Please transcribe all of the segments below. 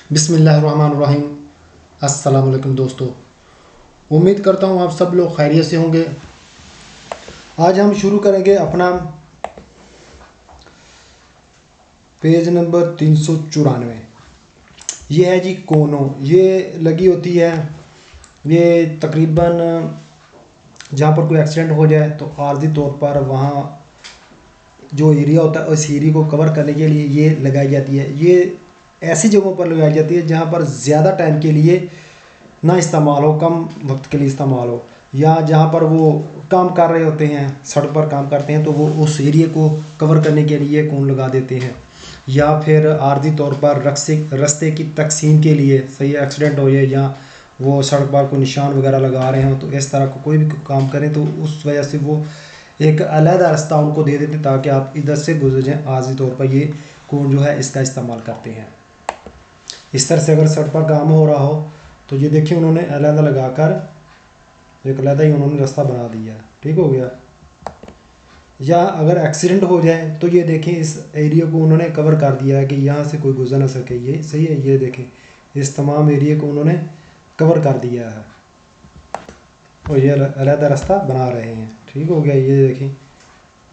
बिस्मिल्लाहिर्रहमानिर्रहीम। अस्सलाम वालेकुम दोस्तों, उम्मीद करता हूँ आप सब लोग खैरियत से होंगे। आज हम शुरू करेंगे अपना पेज नंबर 394। ये है जी कोनो, ये लगी होती है। ये तकरीबन जहाँ पर कोई एक्सीडेंट हो जाए तो आर्जी तौर पर वहाँ जो एरिया होता है उस एरिया को कवर करने के लिए ये लगाई जाती है। ये ऐसी जगहों पर लगाई जाती है जहाँ पर ज़्यादा टाइम के लिए ना इस्तेमाल हो, कम वक्त के लिए इस्तेमाल हो, या जहाँ पर वो काम कर रहे होते हैं, सड़क पर काम करते हैं, तो वो उस एरिया को कवर करने के लिए कोन लगा देते हैं। या फिर आर्जी तौर पर रास्ते की तकसीम के लिए, सही एक्सीडेंट हो जाए या वो सड़क पर कोई निशान वगैरह लगा रहे हो, तो इस तरह को कोई भी काम करें तो उस वजह से वो एक अलहदा रास्ता उनको दे देते ताकि आप इधर से गुजर जाएँ। आर्जी तौर पर ये कोन जो है इसका इस्तेमाल करते हैं। इस तरह से अगर सड़क पर काम हो रहा हो तो ये देखिए उन्होंने अलहदा लगाकर एक अलहदा ही उन्होंने रास्ता बना दिया, ठीक हो गया। या अगर एक्सीडेंट हो जाए तो ये देखें इस एरिया को उन्होंने कवर कर दिया है कि यहाँ से कोई गुजर ना सके, ये सही है। ये देखें इस तमाम एरिया को उन्होंने कवर कर दिया है और ये अलहदा रास्ता बना रहे हैं, ठीक हो गया। ये देखें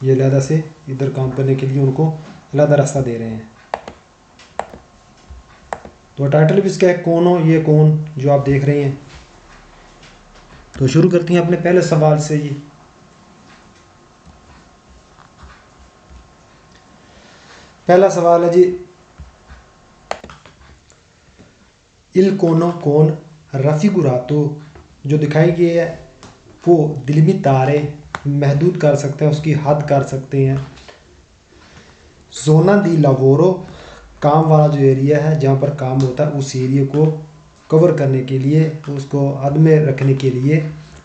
ये अलहदा से इधर काम करने के लिए उनको अलहदा रास्ता दे रहे हैं। तो टाइटल भी इसका है कोनो, ये कौन जो आप देख रहे हैं। तो शुरू करते हैं अपने पहले सवाल से। ये पहला सवाल है जी, इल कोनो कौन रफिगुरातो जो दिखाई गई है वो दिलमी तारे महदूद कर सकते हैं, उसकी हद कर सकते हैं। जोना दी लावोरो काम वाला जो एरिया है जहाँ पर काम होता है उस एरिया को कवर करने के लिए, उसको हद में रखने के लिए।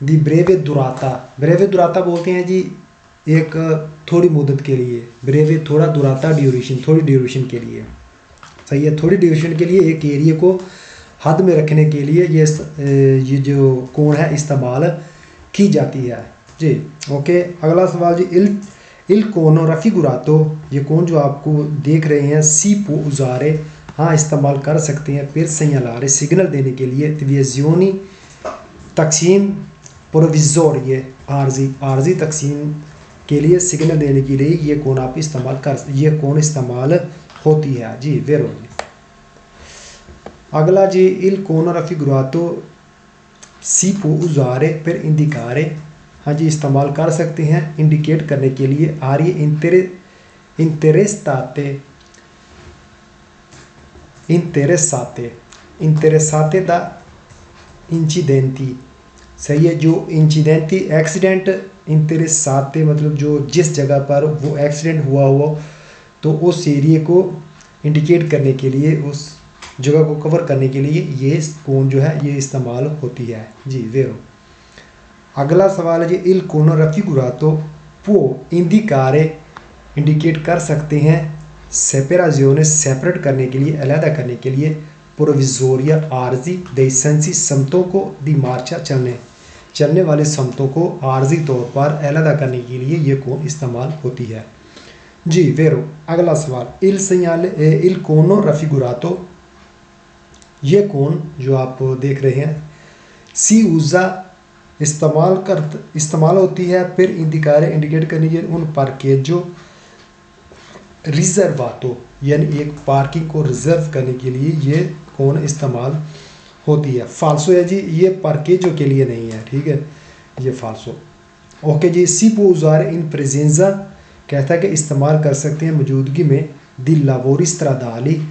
दी ब्रेवे दुराता, ब्रेवे दुराता बोलते हैं जी एक थोड़ी मुद्दत के लिए, ब्रेवे थोड़ा, दुराता ड्यूरेशन, थोड़ी ड्यूरेशन के लिए, सही है। थोड़ी ड्यूरेशन के लिए एक एरिया को हद में रखने के लिए ये जो कोण है इस्तेमाल की जाती है जी। ओके, अगला सवाल जी, इल कोनो रफिगुरातो, ये कौन जो आपको देख रहे हैं सी पो उजारे, हाँ इस्तेमाल कर सकते हैं फिर सैलारे सिग्नल देने के लिए। तवीज़ियोनी तकसीम प्रोविज़ोर, ये आर्जी तकसीम के लिए सिग्नल देने के लिए ये कौन आप इस्तेमाल कर, ये कौन इस्तेमाल होती है जी, वेरो जी। अगला जी, इल कोनो रफिगुरातो सी पो उजारे फिर इंदिकारे, हाँ जी इस्तेमाल कर सकते हैं इंडिकेट करने के लिए। आर्य इंटेरेसाते दा इंचिडेंटी, सही है। जो इंचिडेंटी एक्सीडेंट, इंटेरेसाते मतलब जो जिस जगह पर वो एक्सीडेंट हुआ तो उस एरिया को इंडिकेट करने के लिए, उस जगह को कवर करने के लिए ये कौन जो है ये इस्तेमाल होती है जी, वेरो। अगला सवाल है जी, इल कोनो रफिगुरातो पो इंदिकारे इंडिकेट कर सकते हैं सेपरेजियोने सेपरेट करने के लिए, अलहदा करने के लिए। प्रोविज़ोरिया आर्जी दे सेंसी समतों को दी मार्चा चलने वाले समतों को आर्जी तौर पर अलहदा करने के लिए ये कौन इस्तेमाल होती है जी, वेरो। अगला सवाल, इल कोनो रफिगुरातो, ये कौन जो आप देख रहे हैं सी उज़ा इस्तेमाल होती है फिर इंदिकारे इंडिकेट करने के लिए उन पार्केजो रिजर्वातो, यानी एक पार्किंग को रिजर्व करने के लिए ये कौन इस्तेमाल होती है। फाल्सो है जी, ये पार्केजो के लिए नहीं है, ठीक है, ये फाल्सो। ओके जी, सी पो उज़ारे इन प्रेजेंजा कहता है कि इस्तेमाल कर सकते हैं मौजूदगी में। दी लावोरी स्ट्रादाली,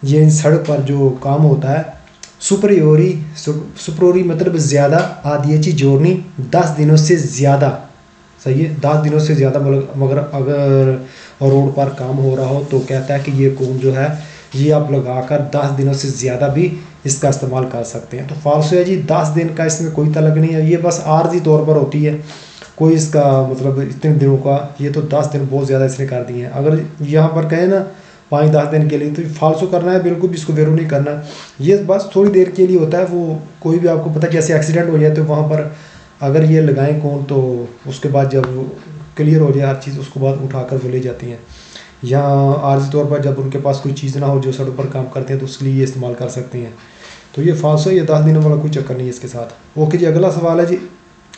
ये इन सड़क पर जो काम होता है। सुपरोरी मतलब ज़्यादा, आदियची जोड़नी 10 दिनों से ज़्यादा, सही है, 10 दिनों से ज़्यादा। मगर अगर रोड पर काम हो रहा हो तो कहता है कि ये कौन जो है ये आप लगाकर 10 दिनों से ज़्यादा भी इसका इस्तेमाल कर सकते हैं। तो फाल्सो है जी, 10 दिन का इसमें कोई तलक नहीं है, ये बस आर्जी तौर पर होती है, कोई इसका मतलब इतने दिनों का, ये तो 10 दिन बहुत ज़्यादा इसने कर दिए हैं। अगर यहाँ पर कहें ना 5-10 दिन के लिए तो फाल्सो करना है, बिल्कुल भी इसको वेरो नहीं करना। ये बस थोड़ी देर के लिए होता है। वो कोई भी आपको पता जैसे एक्सीडेंट हो जाए तो वहाँ पर अगर ये लगाएं कौन, तो उसके बाद जब क्लियर हो जाए हर चीज़ उसके बाद उठाकर वो ले जाती हैं। या आर्जी तौर पर जब उनके पास कोई चीज़ ना हो जो सड़क पर काम करते हैं तो उसके लिए ये इस्तेमाल कर सकते हैं। तो ये फाल्सो, ये 10 दिनों वाला कोई चक्कर नहीं है इसके साथ। ओके जी, अगला सवाल है जी,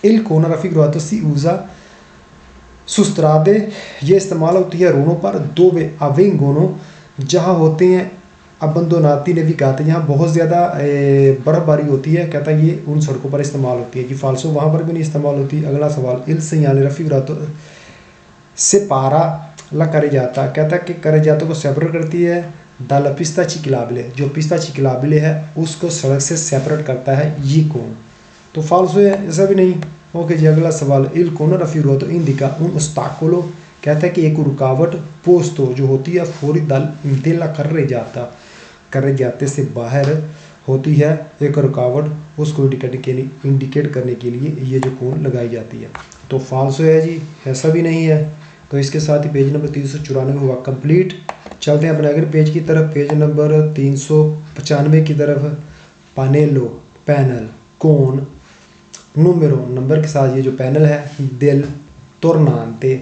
इल कोना रफ़ी ग्रातो सी ऊज़ा सुस्तरादे, ये इस्तेमाल होती है रोनों पर दो वे अवेंगोनो जहाँ होते हैं अबंदोनाती ने भी कहा था जहाँ बहुत ज़्यादा बर्फ़बारी होती है, कहता है ये उन सड़कों पर इस्तेमाल होती है कि फाल्सो वहाँ पर भी नहीं इस्तेमाल होती। अगला सवाल, इल सयाले रफ़ी ग्रातो से पारा ला करे जाता, कहता है कि करे जातों को सेपरेट करती है। दाला पिस्ता चिकलाबले, जो पिस्ता चिकलाबले है उसको सड़क से सेपरेट करता है, ये कौन? तो फाल्सो है, ऐसा भी नहीं। ओके जी, अगला सवाल, इल कोनो रफ़ी ग्रातो इंडिका उन उस्ताकोलो, कहता है कि एक रुकावट पोस्तो जो होती है फौरी इंतेला कर जाते से बाहर होती है, एक रुकावट उसको इंडिकेट करने के लिए ये जो कोन लगाई जाती है। तो फाल्सो है जी, ऐसा भी नहीं है। तो इसके साथ ही पेज नंबर 394 हुआ कंप्लीट। चलते हैं अपने अगले पेज की तरफ, पेज नंबर 395 की तरफ। पानेलो पैनल, कोन, नूमेरो नंबर के साथ ये जो पैनल है, दिल, तोरनांते,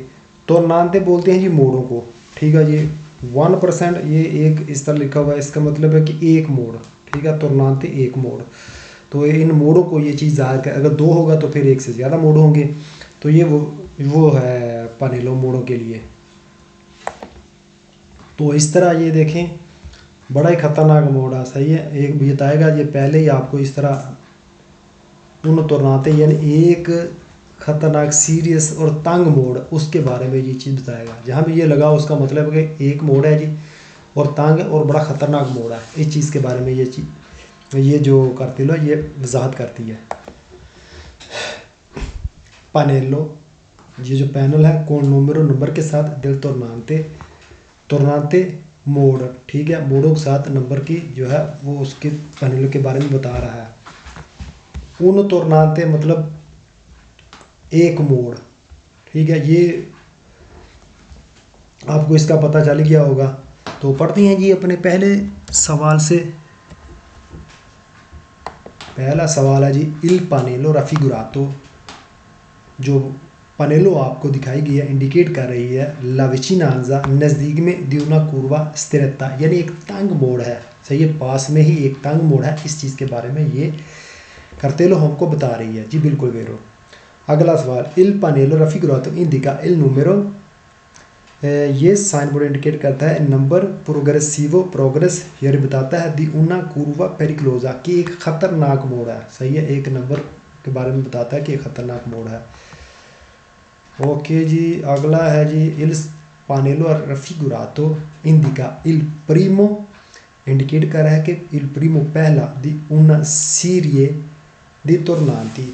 तोरनांते बोलते हैं जी मोड़ों को, ठीक है जी। 1% ये एक इस तरह लिखा हुआ है, इसका मतलब है कि एक मोड़, ठीक है, तोरनांते एक मोड़। तो इन मोड़ों को ये चीज़ ज़ाहिर कर, अगर दो होगा तो फिर एक से ज़्यादा मोड़ होंगे। तो ये वो है पानेलो मोड़ों के लिए। तो इस तरह ये देखें, बड़ा ही ख़तरनाक मोड़ है, सही है। एक बताएगा ये पहले ही आपको इस तरह उन तोरनाते यानी एक ख़तरनाक सीरियस और तंग मोड़, उसके बारे में ये चीज़ बताएगा। जहाँ भी ये लगा उसका मतलब है कि एक मोड़ है जी और तंग और बड़ा ख़तरनाक मोड़ है, इस चीज़ के बारे में ये चीज़ ये जो करती लो ये वजाहत करती है। पानेलो, ये जो पैनल है कौन नंबरों नंबर के साथ, दिल तोरनाते मोड़, ठीक है, मोड़ों के साथ नंबर की जो है वो उसके पैनलों के बारे में बता रहा है। उन तोरनाते मतलब एक मोड़, ठीक है, ये आपको इसका पता चल गया होगा। तो पढ़ते हैं जी अपने पहले सवाल से। पहला सवाल है जी, इल पानेलो रफिगुरातो, जो पानेलो आपको दिखाई गई है, इंडिकेट कर रही है लाविचिनांजा नज़दीक में द्यूना कुर्वा स्थिरता, यानी एक तंग मोड़ है, सही है, पास में ही एक तंग मोड़ है। इस चीज़ के बारे में ये करतेलो हमको बता रही है जी, बिल्कुल वेरो। अगला सवाल, इल पानेलो रफिगुरातो इंडिका इल नूमेरो, ये साइन बोर्ड इंडिकेट करता है नंबर प्रोग्रेसिवो प्रोग्रेस, ये बताता है दी उना कुर्वा पेरिक्लोजा कि एक ख़तरनाक मोड़ है, सही है, एक नंबर के बारे में बताता है कि एक ख़तरनाक मोड़ है। ओके जी, अगला है जी, इल पानेलो रफिगुरातो इंडिका इल प्रीमो, इंडिकेट कर रहा है कि इल प्रीमो पहला दी उना सीरिये दी तोरनांती,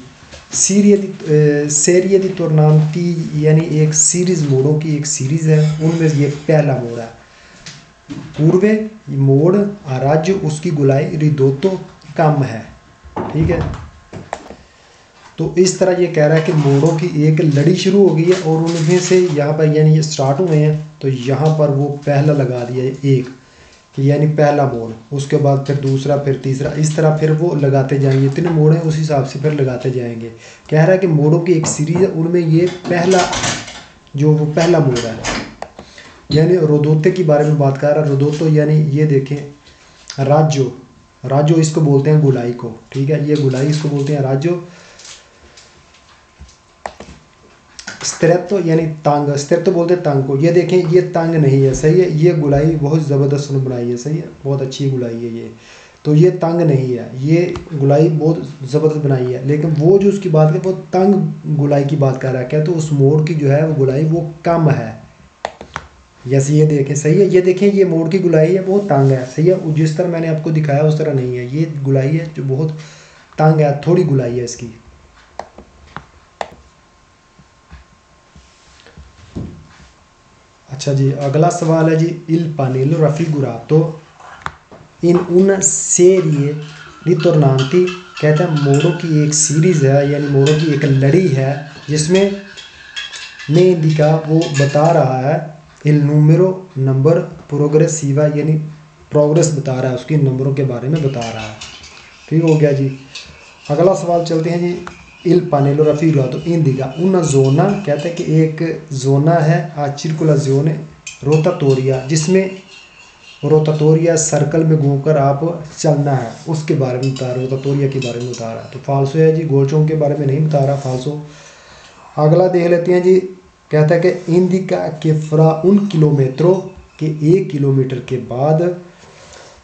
सेरिये दी तोरनांती यानी एक सीरीज़ मोड़ों की एक सीरीज़ है, उनमें ये पहला मोड़ है। पूर्वे मोड़ राज्य उसकी गुलाई रिदोतो कम है, ठीक है। तो इस तरह ये कह रहा है कि मोड़ों की एक लड़ी शुरू हो गई है और उनमें से यहाँ पर यानी ये स्टार्ट हुए हैं, तो यहाँ पर वो पहला लगा दिया है एक, कि यानी पहला मोड़, उसके बाद फिर दूसरा, फिर तीसरा, इस तरह फिर वो लगाते जाएंगे, इतने मोड़ हैं उस हिसाब से फिर लगाते जाएंगे। कह रहा है कि मोड़ों की एक सीरीज़ है, उनमें ये पहला जो वो पहला मोड़ है, यानी रोदोते के बारे में बात कर रहा है। रोदोतो यानी ये देखें राज्यो इसको बोलते हैं गुलाई को, ठीक है, ये गुलाई इसको बोलते हैं राज्यो। स्थिरत्व यानी तंग, स्थिरत्व बोलते हैं तंग को, ये देखें ये तंग नहीं है, सही है, ये गुलाई बहुत ज़बरदस्त बनाई है, सही है, बहुत अच्छी गुलाई है ये, तो ये तंग नहीं है, ये गुलाई बहुत ज़बरदस्त बनाई है। लेकिन वो जो उसकी बात है वो तंग गुलाई की बात कर रहा है, क्या तो उस मोड़ की जो है वो गुलाई वो कम है। जैसे ये देखें, सही है, ये देखें ये मोड़ की गुलाई है वो तंग है, सही है, जिस तरह मैंने आपको दिखाया उस तरह नहीं है, ये गुलाई है जो बहुत तंग है, थोड़ी गुलाई है इसकी। अच्छा जी, अगला सवाल है जी, इल पानेलो रफिगुरातो इन उन सेरिये दी तोरनांती, कहते हैं मोड़ों की एक सीरीज़ है, यानी मोड़ों की एक लड़ी है, जिसमें ने दिखा वो बता रहा है इल नूमेरो नंबर प्रोग्रेसिवा, यानी प्रोग्रेस बता रहा है, उसके नंबरों के बारे में बता रहा है, ठीक हो गया जी। अगला सवाल चलते हैं जी, इल पानेलो रफिगुरातो इंडिका उन जोना, कहते हैं कि एक जोना है, आ चिरकुलाजियोने रोटाटोरिया, जिसमें रोटाटोरिया सर्कल में घूमकर आप चलना है, उसके बारे में बता रहा है, रोटाटोरिया के बारे में बता रहा है। तो फाल्सो है जी, गोल चौंक के बारे में नहीं बता रहा, फाल्सो। अगला देख लेते हैं जी, कहता है कि इंडिका के फ्रा उन किलोमीटरों के 1 किलोमीटर के बाद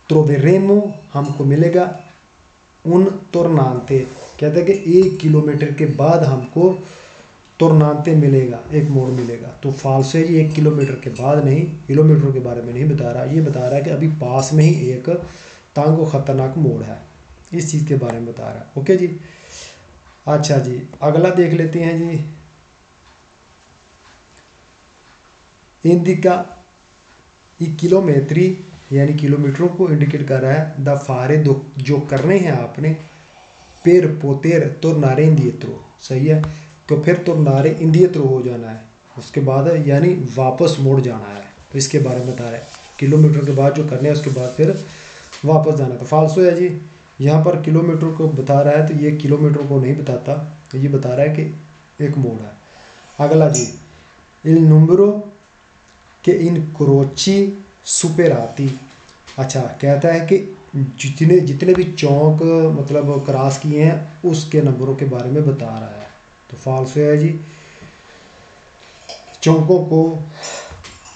त्रोवेरेमो हमको मिलेगा उन तोरनांते। कहता है कि 1 किलोमीटर के बाद हमको तोरनांते मिलेगा, एक मोड़ मिलेगा। तो फाल्सो है जी, 1 किलोमीटर के बाद नहीं, किलोमीटर के बारे में नहीं बता रहा, ये बता रहा है कि अभी पास में ही एक तांगो खतरनाक मोड़ है, इस चीज़ के बारे में बता रहा है। ओके जी। अच्छा जी, अगला देख लेते हैं जी, इंडिका किलोमेट्री यानी किलोमीटरों को इंडिकेट कर रहा है। द फारे दो जो करने हैं आपने, पेर पोतेर तोरनारे इंदियत्रो, सही है। तो फिर तोरनारे इंदियत्रो हो जाना है, उसके बाद यानी वापस मुड़ जाना है। तो इसके बारे में बता रहा है, किलोमीटर के बाद जो करने हैं उसके बाद फिर वापस जाना। तो फाल्सो है जी, यहाँ पर किलोमीटर को बता रहा है, तो ये किलोमीटर को नहीं बताता, ये बता रहा है कि एक मोड़ है। अगला जी, इल नंबरो के इन क्रोची सुपेराती। अच्छा, कहता है कि जितने भी चौक मतलब क्रॉस किए हैं उसके नंबरों के बारे में बता रहा है। तो फाल्सो है जी, चौकों को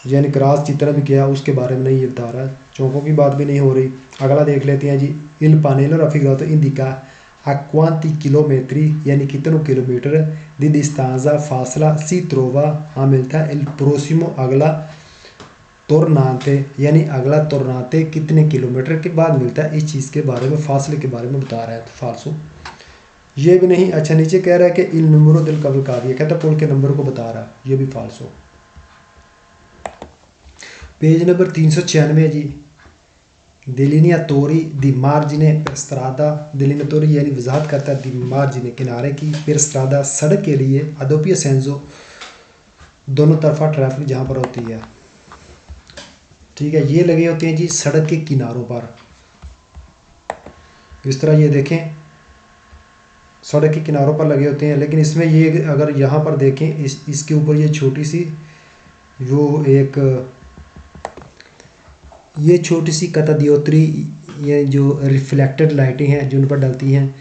यानी क्रॉस जितना भी किया उसके बारे में नहीं ये बता रहा, चौकों की बात भी नहीं हो रही। अगला देख लेते हैं जी, इल पानेलो रफिग्रातो इंडिका a quanti chilometri यानी कितनों किलोमीटर di distanza फासला si trova हाँ मिलता है il prossimo अगला तोरनाते यानी अगला तोरनाते कितने किलोमीटर के बाद मिलता है, इस चीज़ के बारे में फासले के बारे में बता रहा है। तो फाल्सो ये भी नहीं। अच्छा, नीचे कह रहा है कि इन नंबरों दिल कबल काव्य, कहता है पुल के नंबर को बता रहा है, ये भी फाल्सो। पेज नंबर 396 जी, डिलिनियातोरी दी मार्जिने per strada, डिलिनियातोरी यानी वजाहत करता है दी मार्जिने किनारे की, per strada सड़क के लिए, a doppio senso दोनों तरफा ट्रैफिक जहाँ पर होती है, ठीक है। ये लगे होते हैं जी सड़क के किनारों पर, इस तरह ये देखें सड़क के किनारों पर लगे होते हैं। लेकिन इसमें ये अगर यहाँ पर देखें इसके ऊपर ये छोटी सी वो एक ये छोटी सी कतादियोत्री, ये जो रिफ्लेक्टेड लाइटें हैं जो उन पर डलती हैं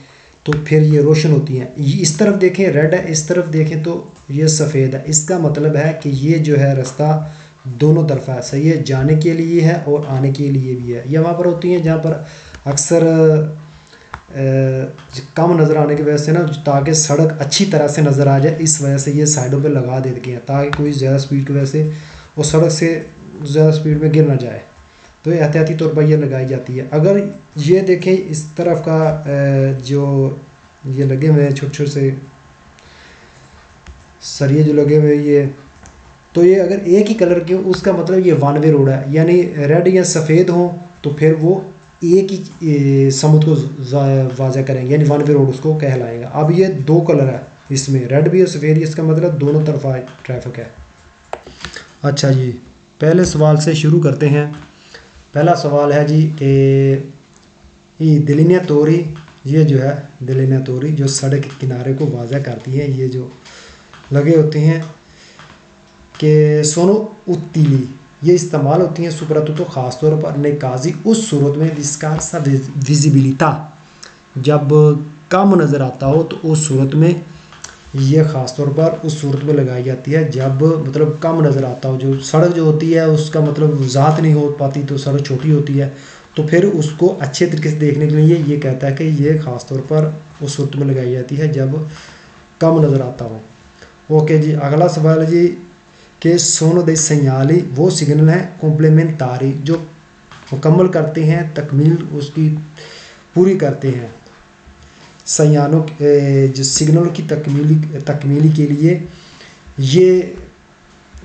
तो फिर ये रोशन होती हैं। ये इस तरफ देखें रेड है, इस तरफ देखें तो ये सफ़ेद है। इसका मतलब है कि ये जो है रास्ता दोनों तरफा है, सही है, जाने के लिए है और आने के लिए भी है। ये वहाँ पर होती हैं जहाँ पर अक्सर कम नज़र आने की वजह से ना, ताकि सड़क अच्छी तरह से नज़र आ जाए, इस वजह से ये साइडों पे लगा देते हैं ताकि कोई ज़्यादा स्पीड की वजह से वो सड़क से ज़्यादा स्पीड में गिर ना जाए। तो ये एहतियाती तौर पर ये लगाई जाती है। अगर ये देखें इस तरफ का जो ये लगे हुए हैं छोटे छोटे से सरिये जो लगे हुए ये, तो ये अगर एक ही कलर के उसका मतलब ये वन वे रोड है, यानी रेड या सफ़ेद हो तो फिर वो एक ही समुद्र को वाज़ा करेंगे, यानी वन वे रोड उसको कहलाएगा। अब ये दो कलर है इसमें, रेड भी है सफ़ेद, इसका मतलब दोनों तरफा ट्रैफिक है। अच्छा जी, पहले सवाल से शुरू करते हैं। पहला सवाल है जी कि डिलिनियातोरी, ये जो है डिलिनियातोरी जो सड़क के किनारे को वाज़ा करती है, ये जो लगे होते हैं कि सोनो उत्तीली, ये इस्तेमाल होती हैं सुपरतु तो ख़ास तौर पर नेकाजी उस सूरत में जिसका सा विजिबिलिटा जब कम नज़र आता हो, तो उस सूरत में ये ख़ास तौर पर उस सूरत में लगाई जाती है जब मतलब कम नज़र आता हो। जो सड़क जो होती है उसका मतलब वजाहत नहीं हो पाती, तो सड़क छोटी होती है, तो फिर उसको अच्छे तरीके से देखने के लिए ये कहता है कि ये ख़ास तौर पर उस सूरत में लगाई जाती है जब कम नज़र आता हो। ओके जी, अगला सवाल है जी कि सोनो दे सयाली वो सिग्नल है कॉम्प्लीमेंटारी जो मुकम्मल करते हैं, तकमील उसकी पूरी करते हैं, सयानों जो सिग्नल की तकमीली के लिए ये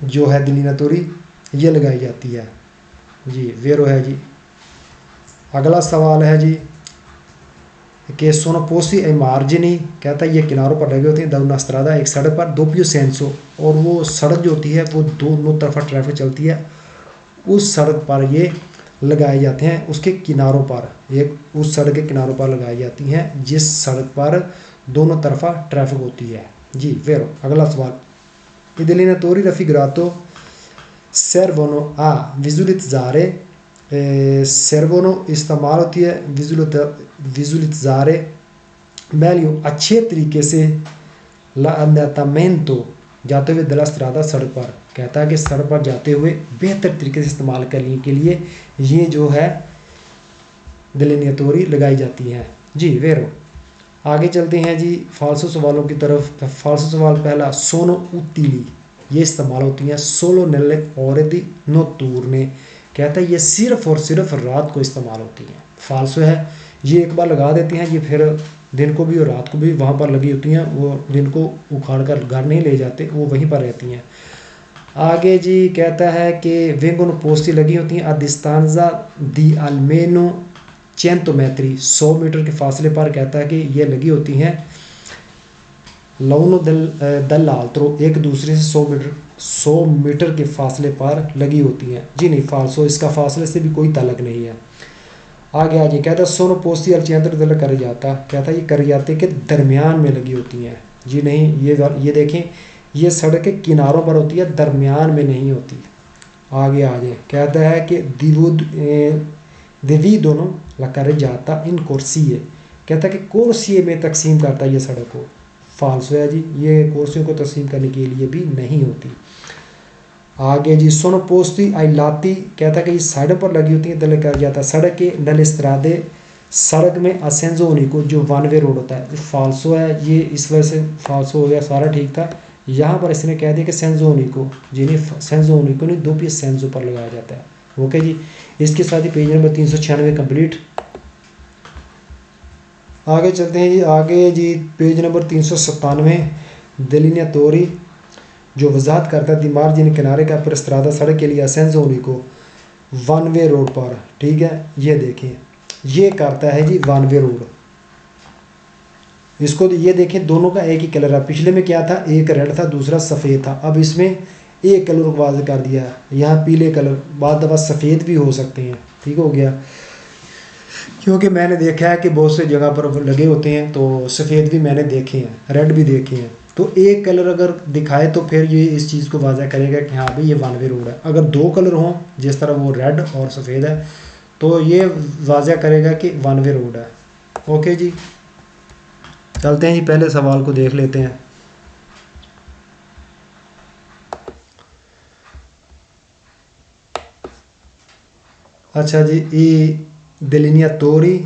जो है डिलिनियातोरी ये लगाई जाती है जी, वेरो है जी। अगला सवाल है जी कि सोनोपोसी ए मार्जिनी, कहता है ये किनारों पर लगे होते हैं दाउना स्त्रादा एक सड़क पर दोपियो सेंसो, और वो सड़क जो होती है वो दोनों तरफा ट्रैफिक चलती है, उस सड़क पर ये लगाए जाते हैं, उसके किनारों पर, एक उस सड़क के किनारों पर लगाई जाती हैं जिस सड़क पर दोनों तरफा ट्रैफिक होती है जी, वेरो। अगला सवाल डिलिनियातोरी रफिग्रातो servono a visualizzare, servono इस्तेमाल होती है visualizzare meglio अच्छे तरीके से l'andamento जाते हुए della strada सड़क पर, कहता है कि सड़क पर जाते हुए बेहतर तरीके से इस्तेमाल करने के लिए ये जो है delineatori लगाई जाती है जी। वेरो आगे चलते हैं जी फालसो सवालों की तरफ। फालसो सवाल पहला, सोनो उतिली, ये इस्तेमाल होती हैं सोलो नेले और दी नोटूरने, कहता है ये सिर्फ और सिर्फ रात को इस्तेमाल होती हैं। फालसो है, ये एक बार लगा देती हैं, ये फिर दिन को भी और रात को भी वहाँ पर लगी होती हैं, वो दिन को उखाड़ कर घर नहीं ले जाते, वो वहीं पर रहती हैं। आगे जी कहता है कि वेंगोनो पोस्टी लगी होती हैं अदिस्तांजा दी अल्मेनो 100 metri 100 मीटर के फासले पर, कहता है कि ये लगी होती हैं लौनो दल आल्त्रो, एक दूसरे से 100 मीटर के फासले पर लगी होती हैं जी। नहीं, फालसो, इसका फासले से भी कोई ताल्लुक नहीं है। आगे आज कहता है सोनो पोस्ती अल चेंद्र दल कर जाता, कहता है ये कर जाते के दरमियान में लगी होती हैं जी। नहीं, ये देखें, ये सड़क के किनारों पर होती है, दरमियान में नहीं होती। आगे आ जाए, कहता है कि देवी दोनों लकर जाता इन कुर्सिए, कहता है कि कुर्सिए में तकसीम करता है ये सड़क को। फालसो है जी, ये कुर्सियों को तकसीम करने के लिए भी नहीं होती। आगे जी सोनो पोस्ती आई लाती, कहता है कि ये साइडों पर लगी होती है, दल कर जाता सड़क के नल इस्त्रादे, सड़क में असेंजो होने को जो वन वे रोड होता है। फालसो है ये, इस वजह से फालसो हो गया, सारा ठीक था। यहाँ पर इसने कह दिया कि सेंजो होने को, जिन्हें सेंजो होने को नहीं, 2 पीस सेंजो पर लगाया जाता है। ओके जी, इसके साथ ही पेज नंबर 396 कंप्लीट। आगे चलते हैं जी, आगे जी पेज नंबर 397 delineatori जो वजाहत करता है दिमाग जिन किनारे का प्रस्त्रादा सड़क के लिए असेंजो होने को वन वे रोड पर, ठीक है। ये देखें, ये करता है जी वन वे रोड, इसको ये देखें दोनों का एक ही कलर है। पिछले में क्या था, एक रेड था दूसरा सफ़ेद था, अब इसमें एक कलर को वाज़ कर दिया है, यहाँ पीले कलर, बाद दफ़ा सफ़ेद भी हो सकते हैं, ठीक हो गया। क्योंकि मैंने देखा है कि बहुत से जगह पर लगे होते हैं, तो सफ़ेद भी मैंने देखे हैं, रेड भी देखे हैं। तो एक कलर अगर दिखाए तो फिर ये इस चीज़ को वाज़ा करेगा कि हाँ भाई ये वन वे रोड है। अगर 2 कलर हों, जिस तरह वो रेड और सफ़ेद है, तो ये वाज़ा करेगा कि वन वे रोड है। ओके जी, चलते हैं जी, पहले सवाल को देख लेते हैं। अच्छा जी, ये delineatori,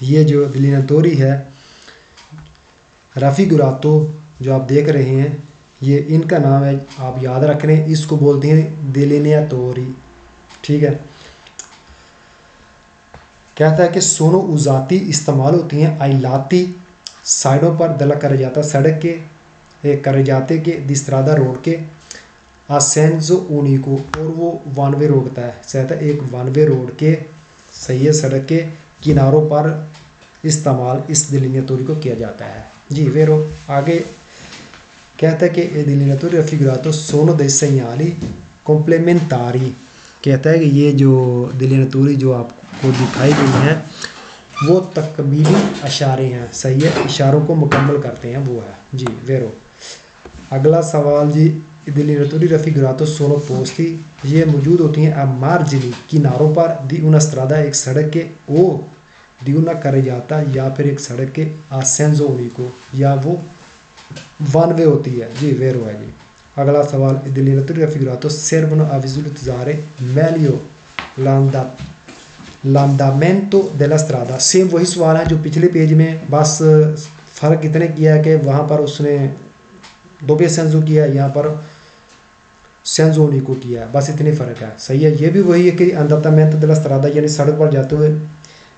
ये जो delineatori है राफिगुरातो जो आप देख रहे हैं, ये इनका नाम है, आप याद रख रहे हैं, इसको बोलते हैं delineatori, ठीक है। कहता है कि सोनो उजाती इस्तेमाल होती हैं आइलाती, साइडों पर दला कर जाता सड़क के, कर जाते के दिस्त्रादा रोड के, असेंजो ऊनिको, और वो वन वे रोड होता है, कहता है एक वन वे रोड के, सही है, सड़क के किनारों पर इस्तेमाल इस delineatori को किया जाता है जी। वेरो आगे कहता है कि delineatori raffigurato sono dei segnali complementari, कहता है कि ये जो delineatori जो आपको दिखाई गई हैं वो तकमीली इशारे हैं, सही है, इशारों को मुकम्मल करते हैं, वो है जी। वेरो अगला सवाल जी, delineatori raffigurato sono posti, ये मौजूद होती हैं मार्जिनी, किनारों पर, दी una strada, एक सड़क के, ओ दी una करे जाता, या फिर एक सड़क के, असेंजो को, या वो वन वे होती है जी। वेरो है जी। अगला सवाल, delineatori raffigurato servono a visualizzare meglio l'andamento della strada, same वही सवाल है जो पिछले पेज में, बस फ़र्क इतने किया है कि वहाँ पर उसने 2 पेज सेंजो किया है, यहाँ पर सेंजो को किया है, बस इतनी फ़र्क है, सही है। ये भी वही है कि अंदामेंतो della strada, यानी सड़क पर जाते हुए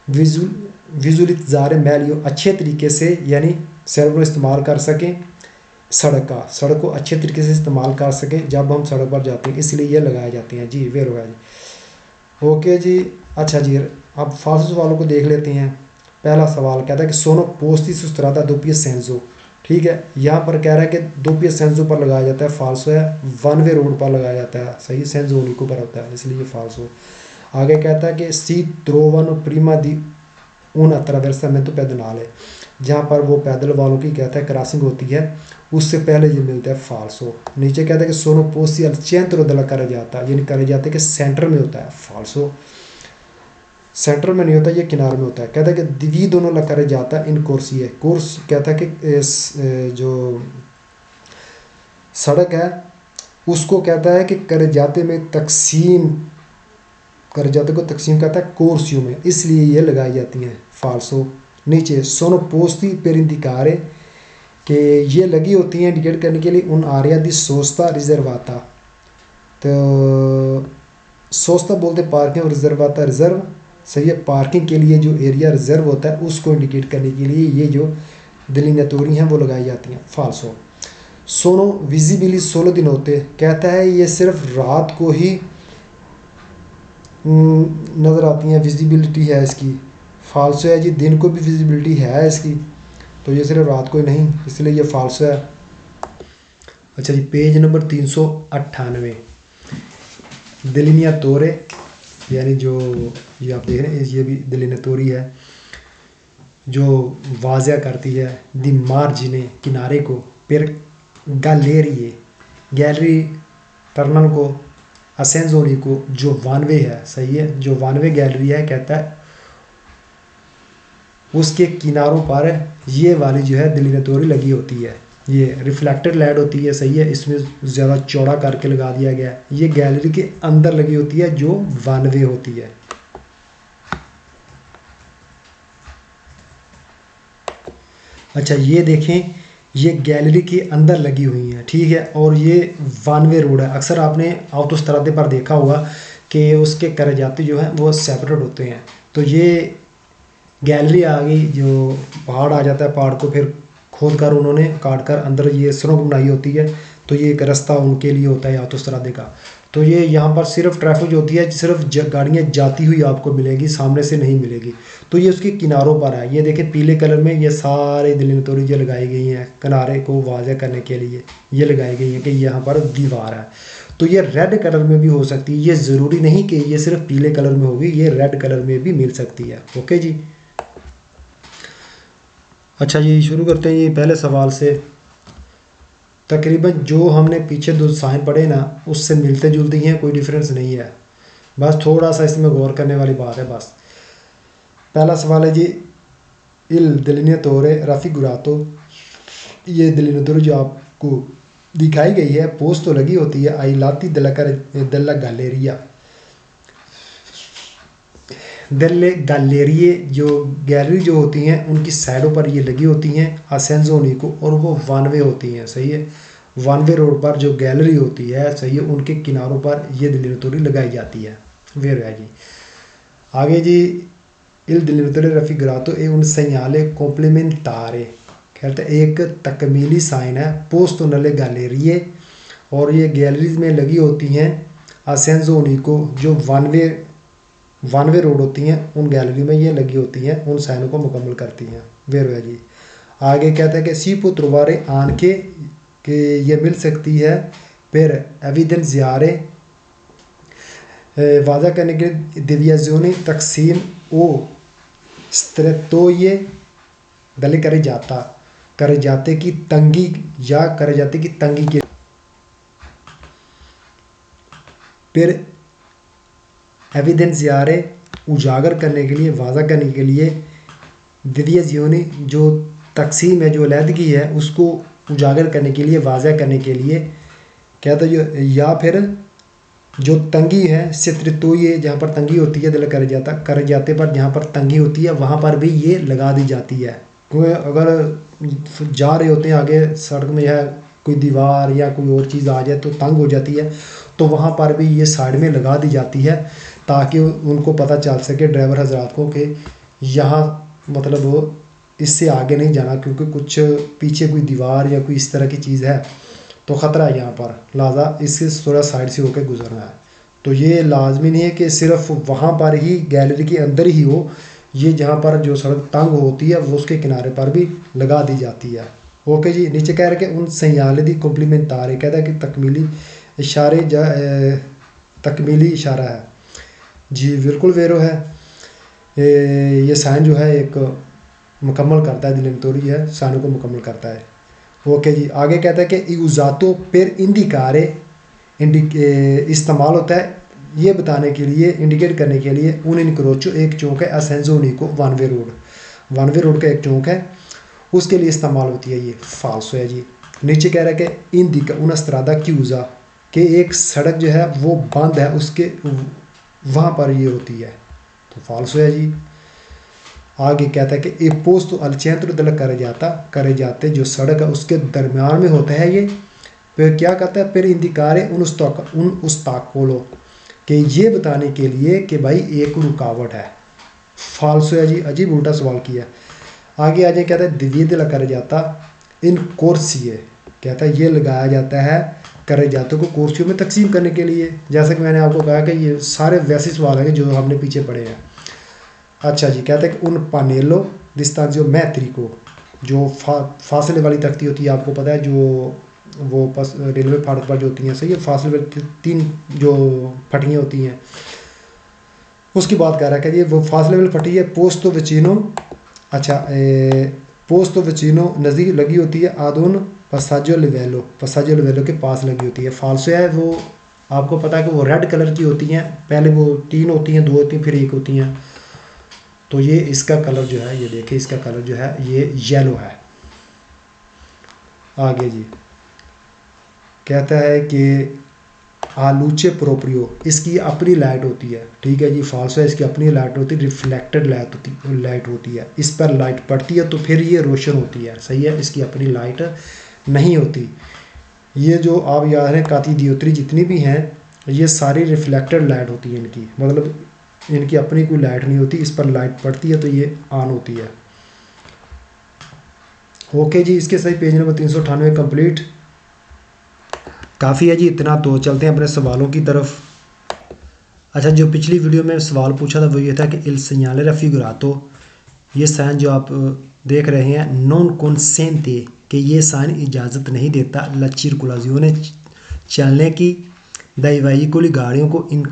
विजुअलिज़ारे मेलियो, अच्छे तरीके से, यानी सेर्वो इस्तेमाल कर सकें सड़क को अच्छे तरीके से इस्तेमाल कर सकें जब हम सड़क पर जाते हैं, इसलिए ये लगाए जाते हैं जी। वेरो है जी। ओके जी, अच्छा जी, अब फालसो सवालों को देख लेते हैं। पहला सवाल कहता है कि सोनो पोस्ती सुस्त्रादा 2 pies सेंजो, ठीक है। यहाँ पर कह रहा है कि 2 pies सेंजो पर लगाया जाता है, फालसो है, वन वे रोड पर लगाया जाता है, सही, सेंजो उनको पर होता है, इसलिए ये फालसो। आगे कहता है कि सी त्रोवन प्रीमा दी un attraversamento pedonale, जहाँ पर वो पैदल वालों की कहता है क्रॉसिंग होती है, उससे पहले ये मिलता है फाल्सो। नीचे कहता है कि सोनो पोस्टी अल centro della carreggiata, यानी carreggiata के सेंटर में होता है फाल्सो, सेंटर में नहीं होता, ये किनारे में होता है। कहता है कि dividono la carreggiata in corsie, course कहता है कि जो सड़क है उसको कहता है कि carreggiate में तकसीम, carreggiate को तकसीम कहता है कोर्सियो में, इसलिए ये लगाई जाती हैं फाल्सो। नीचे सोनो पोस्टी per indicare, कि ये लगी होती हैं इंडिकेट करने के लिए उन आरिया दी सोस्ता रिजर्वाता, तो सोस्ता बोलते पार्किंग और रिजर्वाता रिजर्व, सही है। पार्किंग के लिए जो एरिया रिजर्व होता है उसको इंडिकेट करने के लिए ये जो डिलिनेटोरी हैं वो लगाई जाती हैं फाल्सो। सोनो विजिबिली सोलो दिन होते, कहता है ये सिर्फ रात को ही नज़र आती हैं, विजिबिलिटी है इसकी। फाल्सो है जी, दिन को भी विजिबिलिटी है इसकी, तो ये सिर्फ रात को ही नहीं, इसलिए ये फाल्सो है। अच्छा जी, पेज नंबर 398, डिलिनियातोरे, यानी जो ये आप देख रहे हैं ये भी डिलिनेटोरी है जो वाज़ा करती है दी मार्जिने किनारे को, फिर गैलेरिए गैलरी टर्नल को, असेंजोनी को जो वानवे है, सही है, जो वानवे गैलरी है कहता है उसके किनारों पर ये वाली जो है डिलिनेटोरी लगी होती है। ये रिफ्लेक्टेड लाइट होती है, सही है, इसमें ज़्यादा चौड़ा करके लगा दिया गया है। ये गैलरी के अंदर लगी होती है जो वानवे होती है। अच्छा ये देखें, ये गैलरी के अंदर लगी हुई हैं, ठीक है, और ये वानवे रोड है। अक्सर आपने ऑटोस्ट्रादे पर देखा होगा कि उसके करजाती जो हैं वो सेपरेट होते हैं, तो ये गैलरी आ गई, जो पहाड़ आ जाता है, पहाड़ को फिर खोद कर उन्होंने काट कर अंदर ये सुरंग बनाई होती है, तो ये एक रास्ता उनके लिए होता है ऑटोस्ट्रादे का। तो ये यहाँ पर सिर्फ ट्रैफिक जो होती है सिर्फ गाड़ियाँ जाती हुई आपको मिलेगी, सामने से नहीं मिलेगी। तो ये उसके किनारों पर है, ये देखें पीले कलर में ये सारे डिलिनेटोरी जो लगाई गई हैं किनारे को वाज़ा करने के लिए, ये लगाई गई है कि यहाँ पर दीवार है। तो ये रेड कलर में भी हो सकती है, ये ज़रूरी नहीं कि ये सिर्फ पीले कलर में होगी, ये रेड कलर में भी मिल सकती है। ओके जी। अच्छा जी, शुरू करते हैं ये पहले सवाल से। तकरीबन जो हमने पीछे दो साइन पढ़े ना उससे मिलते जुलते ही हैं, कोई डिफरेंस नहीं है, बस थोड़ा सा इसमें गौर करने वाली बात है बस। पहला सवाल है जी, इल डिलिनेटोरे राफिगुरातो, ये डिलिनेटोरे जो आपको दिखाई गई है पोस्ट तो लगी होती है आई लाती दल्ला गैलेरिया, दल्ले गैलेरिए जो गैलरी जो होती हैं उनकी साइडों पर ये लगी होती हैं असेंजोनी को, और वो वानवे होती हैं, सही है। वानवे रोड पर जो गैलरी होती है, सही है, उनके किनारों पर ये डिलिनेटोरी लगाई जाती है। वेर है जी। आगे जी, इल डिलिनेटोरे राफिगुरातो ए उन segnale complementare, कहते हैं एक तकमीली साइन है पोस्तो नले गैलेरिए, और ये गैलरीज में लगी होती हैं असेंजोनी को, जो वानवे रोड होती हैं उन गैलरी में ये लगी होती हैं, उन साइनों को मुकम्मल करती हैं। वेर है जी। आगे कहते हैं कि सी पुत्रवारे आन के ये मिल सकती है, फिर एविडेंस ज़ियारे वादा करने के दिव्याजोनी तकसीम ओ स्त्रेतोये दले करे जाते की तंगी या करे जाते की तंगी के, फिर एविडेंस यारे उजागर करने के लिए, वाज़ा करने के लिए, दिव्य जीवनी जो तकसीम है, जो अलहदगी है, उसको उजागर करने के लिए, वाज़ा करने के लिए कहता है, या फिर जो तंगी है सित्रतोये, जहाँ पर तंगी होती है दिल कर जाते पर जहाँ पर तंगी होती है वहाँ पर भी ये लगा दी जाती है। क्योंकि अगर जा रहे होते हैं आगे सड़क में या कोई दीवार या कोई और चीज़ आ जाए तो तंग हो जाती है, तो वहाँ पर भी ये साइड में लगा दी जाती है ताकि उनको पता चल सके ड्राइवर हजरात को कि यहाँ मतलब वो इससे आगे नहीं जाना, क्योंकि कुछ पीछे कोई दीवार या कोई इस तरह की चीज़ है तो ख़तरा है यहाँ पर, लिहाजा इससे थोड़ा साइड से होकर गुजरना है। तो ये लाजमी नहीं है कि सिर्फ वहाँ पर ही गैलरी के अंदर ही हो, ये जहाँ पर जो सड़क तंग होती है वो उसके किनारे पर भी लगा दी जाती है। ओके जी। नीचे कह रहे कि उन सयाले दी कॉम्प्लीमेंटारे, कहता है कि तकमीली इशारा है जी, बिल्कुल वेरो है। ये साइन जो है एक मुकम्मल करता है, दिलनतोड़ी है साइनों को मुकम्मल करता है। ओके जी, आगे कहता है कि यूज़ातो पर इंडिकारे इस्तेमाल होता है ये बताने के लिए, इंडिकेट करने के लिए उन इनक्रोचो, एक चौक है असेंजो उनिको वन वे रोड का एक चौक है, उसके लिए इस्तेमाल होती है ये फाल्सो है जी। नीचे कह रहा है कि इंडिका उन स्त्रादा क्यूज़ा, कि एक सड़क जो है वो बंद है उसके वहाँ पर ये होती है, तो फाल्सो है जी। आगे कहता है कि ए पोस्तो अल centro della करे जाते जो सड़क है उसके दरमियान में होता है ये। फिर क्या कहता है, फिर इंदिकारे उन उस्ताकोलो, कि ये बताने के लिए कि भाई एक रुकावट है, फाल्सो है जी। अजीब उल्टा सवाल किया। आगे आ जाए, कहता है दिव्य दिला करे जाता इन कोर्सिए, कहता है ये लगाया जाता है करे जाते को कोर्सियों में तकसीम करने के लिए। जैसा कि मैंने आपको कहा कि ये सारे वैसे सवाल हैं जो हमने पीछे पढ़े हैं। अच्छा जी, कहते हैं कि उन पानेलो दिस्तांजियो मैत्रिको, जो फासले वाली तख्ती होती है, आपको पता है जो वो रेलवे फाटक पर जो होती हैं, सही है, फासले वाली 3 जो फटियाँ होती हैं उसकी बात कर रहा है कि ये वो फासले वाली फटी है पोस्तो विचिनो। अच्छा, पोस्तो विचिनो नज़दीक लगी होती है, आदोन पसाजो लिवेलो के पास लगी होती है। फाल्सो है वो आपको पता है कि वो रेड कलर की होती हैं, पहले वो 3 होती हैं, 2 होती हैं, फिर 1 होती हैं। तो ये इसका कलर जो है, ये देखिए इसका कलर जो है ये येलो है। आगे जी कहता है कि आलूचे प्रोप्रियो, इसकी अपनी लाइट होती है, ठीक है जी। फाल्सो है, इसकी अपनी लाइट होती है, रिफ्लेक्टेड लाइट होती है, इस पर लाइट पड़ती है तो फिर ये रोशन होती है, सही है, इसकी अपनी लाइट नहीं होती। ये जो आप याद रखें काती दियोत्री जितनी भी हैं ये सारी रिफ्लेक्टेड लाइट होती है इनकी, मतलब इनकी अपनी कोई लाइट नहीं होती, इस पर लाइट पड़ती है तो ये ऑन होती है। ओके जी, इसके सही पेज नंबर 398 कंप्लीट। काफ़ी है जी इतना, तो चलते हैं अपने सवालों की तरफ। अच्छा, जो पिछली वीडियो में सवाल पूछा था वो ये था कि इल सेgnale raffigurato, ये साइन जो आप देख रहे हैं नॉन कॉन्सेंटे, कि ये साइन इजाज़त नहीं देता ला circolazione चलने की dai veicoli गाड़ियों को इन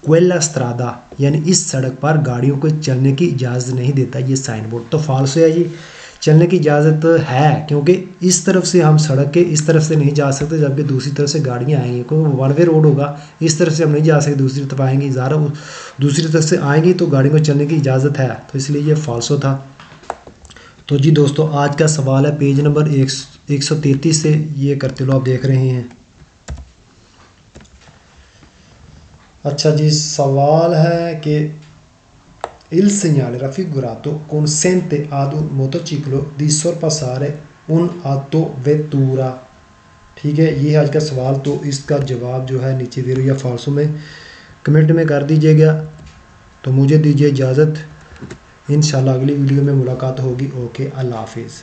क्वेला स्त्रादा, यानी इस सड़क पर गाड़ियों को चलने की इजाज़त नहीं देता ये साइन बोर्ड। तो फाल्सो है जी, चलने की इजाज़त है क्योंकि इस तरफ से हम सड़क के इस तरफ से नहीं जा सकते, जबकि दूसरी तरफ से गाड़ियाँ आएंगी, क्योंकि वन वे रोड होगा, इस तरफ से हम नहीं जा सकते, दूसरी तरफ आएंगी, ज़रा दूसरी तरफ से आएंगी तो गाड़ी को चलने की इजाज़त है, तो इसलिए ये फाल्सो था। तो जी दोस्तों, आज का सवाल है पेज नंबर 133 से, ये करते लो आप देख रहे हैं। अच्छा जी, सवाल है कि il segnale raffigurato consente ad un motociclo di sorpassare un autovettura, ठीक है, ये है आज का सवाल। तो इसका जवाब जो है नीचे वेरो या फाल्सो में कमेंट में कर दीजिएगा। तो मुझे दीजिए इजाज़त, इंशाल्लाह अगली वीडियो में मुलाकात होगी। ओके, अल्लाह हाफिज़।